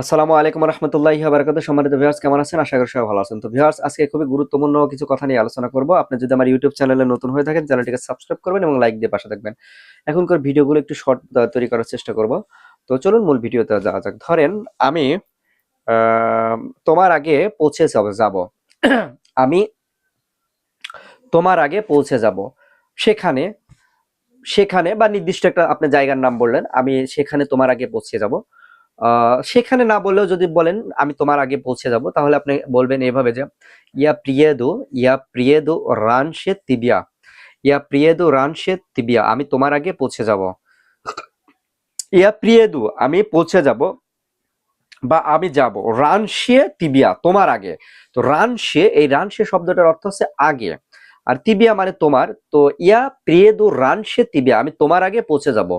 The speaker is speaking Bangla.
আসসালামু আলাইকুম রহমতুল্লাহি ওয়া বারাকাতুহু। সম্মানিত ভিউয়ার্স, কেমন আছেন? আশা করি সবাই ভালো আছেন। তো ভিউয়ার্স, আজকে খুবই গুরুত্বপূর্ণ কিছু কথা নিয়ে আলোচনা করব। আপনি যদি আমার ইউটিউব চ্যানেলে নতুন হয়ে থাকেন, চ্যানেলটিকে সাবস্ক্রাইব করবেন এবং লাইক দিয়ে পাশে থাকবেন। এখনকার ভিডিওগুলো একটু শর্ট তৈরি করার চেষ্টা করব। তো চলুন মূল ভিডিওতে যাওয়া যাক। ধরেন আমি তোমার আগে পৌঁছে যাব। আমি তোমার আগে পৌঁছে যাব। সেখানে সেখানে বা নির্দিষ্ট একটা আপনি জায়গার নাম বললেন, আমি সেখানে তোমার আগে পৌঁছে যাব। সেখানে না বললেও যদি বলেন আমি তোমার আগে পৌঁছে যাব, তাহলে আপনি বলবেন এভাবে যে ইয়া প্রিয়েদো রানশে তিবিয়া, ইয়া প্রিয়েদো রানশে তিবিয়া, আমি তোমার আগে পৌঁছে যাব। ইয়া প্রিয়েদু, আমি পৌঁছে যাব বা আমি যাব। রানশে তিবিয়া, তোমার আগে। তো রানশে, এই রানশে শব্দটার অর্থ হচ্ছে আগে, আর তিবিয়া মানে তোমার। তো ইয়া প্রিয়েদু রানশে তিবিয়া, আমি তোমার আগে পৌঁছে যাব।